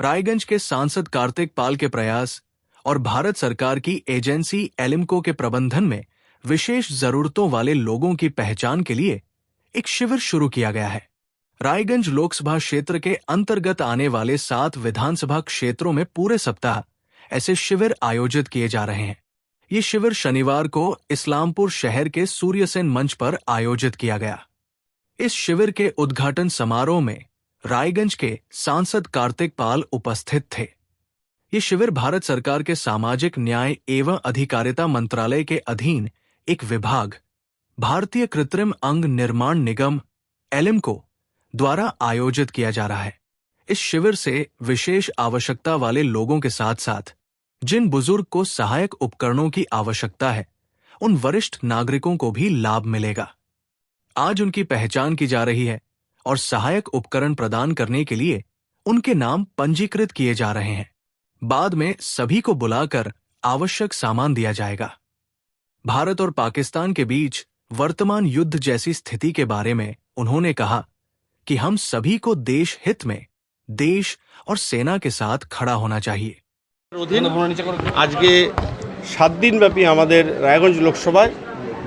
रायगंज के सांसद कार्तिक पाल के प्रयास और भारत सरकार की एजेंसी एलिम्को के प्रबंधन में विशेष जरूरतों वाले लोगों की पहचान के लिए एक शिविर शुरू किया गया है। रायगंज लोकसभा क्षेत्र के अंतर्गत आने वाले 7 विधानसभा क्षेत्रों में पूरे सप्ताह ऐसे शिविर आयोजित किए जा रहे हैं। ये शिविर शनिवार को इस्लामपुर शहर के सूर्यसेन मंच पर आयोजित किया गया। इस शिविर के उद्घाटन समारोह में रायगंज के सांसद कार्तिक पाल उपस्थित थे। ये शिविर भारत सरकार के सामाजिक न्याय एवं अधिकारिता मंत्रालय के अधीन एक विभाग भारतीय कृत्रिम अंग निर्माण निगम एलिम्को द्वारा आयोजित किया जा रहा है। इस शिविर से विशेष आवश्यकता वाले लोगों के साथ साथ जिन बुजुर्ग को सहायक उपकरणों की आवश्यकता है, उन वरिष्ठ नागरिकों को भी लाभ मिलेगा। आज उनकी पहचान की जा रही है और सहायक उपकरण प्रदान करने के लिए उनके नाम पंजीकृत किए जा रहे हैं। बाद में सभी को बुलाकर आवश्यक सामान दिया जाएगा। भारत और पाकिस्तान के बीच वर्तमान युद्ध जैसी स्थिति के बारे में उन्होंने कहा कि हम सभी को देश हित में देश और सेना के साथ खड़ा होना चाहिए। आज के 7 দিনব্যাপী আমাদের রায়গঞ্জ লোকসভায়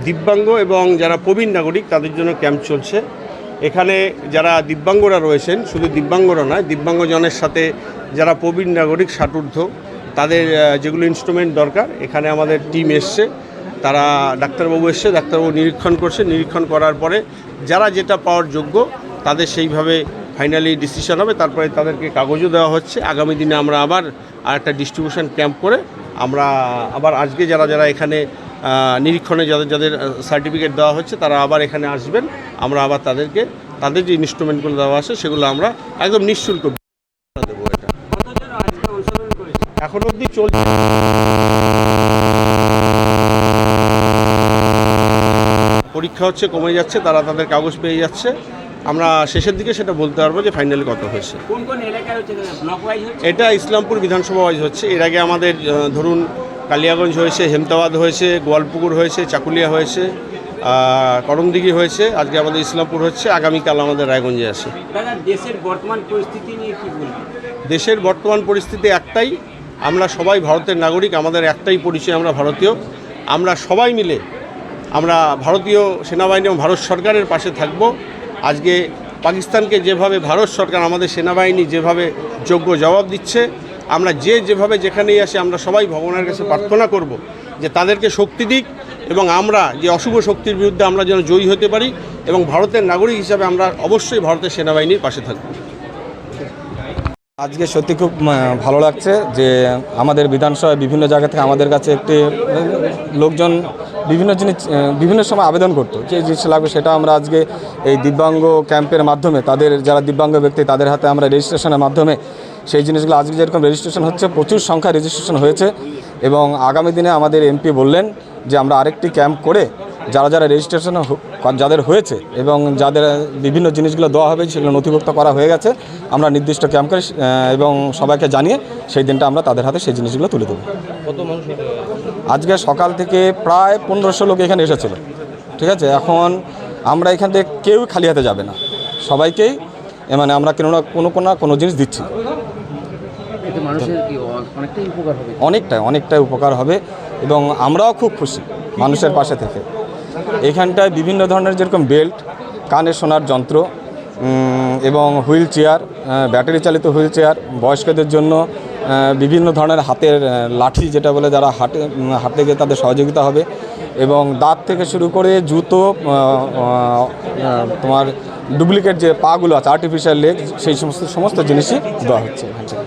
দিব্যাঙ্গ এবং যারা প্রবীণ নাগরিক তাদের জন্য ক্যাম্প চলছে। এখানে যারা দিব্যাঙ্গরা রয়েছেন, শুধু দিব্যাঙ্গরা নয়, দিব্যাঙ্গজনের সাথে যারা প্রবীণ নাগরিক 60 ঊর্ধ্ব তাদের যেগুলো ইনস্ট্রুমেন্ট দরকার, এখানে আমাদের টিম এসছে। তারা ডাক্তারবাবু এসছে, ডাক্তারবাবু নিরীক্ষণ করছে। নিরীক্ষণ করার পরে যারা যেটা পাওয়ার যোগ্য তাদের সেইভাবে ফাইনালি ডিসিশন হবে। তারপরে তাদেরকে কাগজও দেওয়া হচ্ছে। আগামী দিনে আমরা আবার আরেকটা ডিস্ট্রিবিউশন ক্যাম্প করে আমরা আবার আজকে যারা যারা এখানে নিরীক্ষণে যাদের সার্টিফিকেট দেওয়া হচ্ছে তারা আবার এখানে আসবেন। আমরা আবার তাদেরকে তাদের যে ইনস্ট্রুমেন্টগুলো দেওয়া আছে সেগুলো আমরা একদম নিঃশুল্ক দেবো। এটা এখন অবধি চলছে। পরীক্ষা হচ্ছে, কমে যাচ্ছে, তারা তাদের কাগজ পেয়ে যাচ্ছে। আমরা শেষের দিকে সেটা বলতে পারবো যে ফাইনালি কত হয়েছে। কোন কোন এলাকায় হচ্ছে, ব্লক ওয়াইজ হচ্ছে? এটা ইসলামপুর বিধানসভা ওয়াইজ হচ্ছে। এর আগে আমাদের ধরুন কালিয়াগঞ্জ হয়েছে, হেমতাবাদ হয়েছে, গোয়ালপুকুর হয়েছে, চাকুলিয়া হয়েছে, করমদিঘি হয়েছে। আজকে আমাদের ইসলামপুর হচ্ছে, আগামীকাল আমাদের রায়গঞ্জে আছে। দাদা, দেশের বর্তমান পরিস্থিতি নিয়ে কি বলবেন? দেশের বর্তমান পরিস্থিতি একটাই, আমরা সবাই ভারতের নাগরিক, আমাদের একটাই পরিচয়, আমরা ভারতীয়। আমরা সবাই মিলে আমরা ভারতীয় সেনাবাহিনী এবং ভারত সরকারের পাশে থাকব। আজকে পাকিস্তানকে যেভাবে ভারত সরকার আমাদের সেনাবাহিনী যেভাবে যোগ্য জবাব দিচ্ছে, আমরা যেভাবে যেখানেই আসি আমরা সবাই ভগবানের কাছে প্রার্থনা করব যে তাদেরকে শক্তি দিক এবং আমরা যে অশুভ শক্তির বিরুদ্ধে আমরা যেন জয়ী হতে পারি এবং ভারতের নাগরিক হিসাবে আমরা অবশ্যই ভারতের সেনাবাহিনীর পাশে থাকব। আজকে সত্যি খুব ভালো লাগছে যে আমাদের বিধানসভায় বিভিন্ন জায়গা থেকে আমাদের কাছে একটি লোকজন বিভিন্ন জিনিস বিভিন্ন সময় আবেদন করতো, যে জিনিস লাগবে সেটা আমরা আজকে এই দিব্যাঙ্গ ক্যাম্পের মাধ্যমে তাদের যারা দিব্যাঙ্গ ব্যক্তি তাদের হাতে আমরা রেজিস্ট্রেশনের মাধ্যমে সেই জিনিসগুলো আজকে যেরকম রেজিস্ট্রেশন হচ্ছে, প্রচুর সংখ্যা রেজিস্ট্রেশন হয়েছে এবং আগামী দিনে আমাদের এমপি বললেন যে আমরা আরেকটি ক্যাম্প করে যারা যারা রেজিস্ট্রেশন যাদের হয়েছে এবং যাদের বিভিন্ন জিনিসগুলো দেওয়া হবে সেগুলো নথিভুক্ত করা হয়ে গেছে, আমরা নির্দিষ্ট ক্যাম্প করে এবং সবাইকে জানিয়ে সেই দিনটা আমরা তাদের হাতে সেই জিনিসগুলো তুলে দেবো। কত মানুষ আজকে সকাল থেকে প্রায় 1500 লোক এখানে এসেছিল। ঠিক আছে, এখন আমরা এখান থেকে কেউ খালি হাতে যাবে না, সবাইকেই মানে আমরা কোনো জিনিস দিচ্ছি। অনেকটাই উপকার হবে এবং আমরাও খুব খুশি মানুষের পাশে থেকে। এখানটায় বিভিন্ন ধরনের যেরকম বেল্ট, কানে শোনার যন্ত্র এবং হুইল চেয়ার, ব্যাটারি চালিত হুইল চেয়ার, বয়স্কদের জন্য বিভিন্ন ধরনের হাতের লাঠি যেটা বলে যারা হাঁটতে গিয়ে তাদের সহযোগিতা হবে এবং দাঁত থেকে শুরু করে জুতো, তোমার ডুপ্লিকেট যে পাগুলো আছে আর্টিফিশিয়াল লেগ, সেই সমস্ত জিনিসই দেওয়া হচ্ছে এখান থেকে।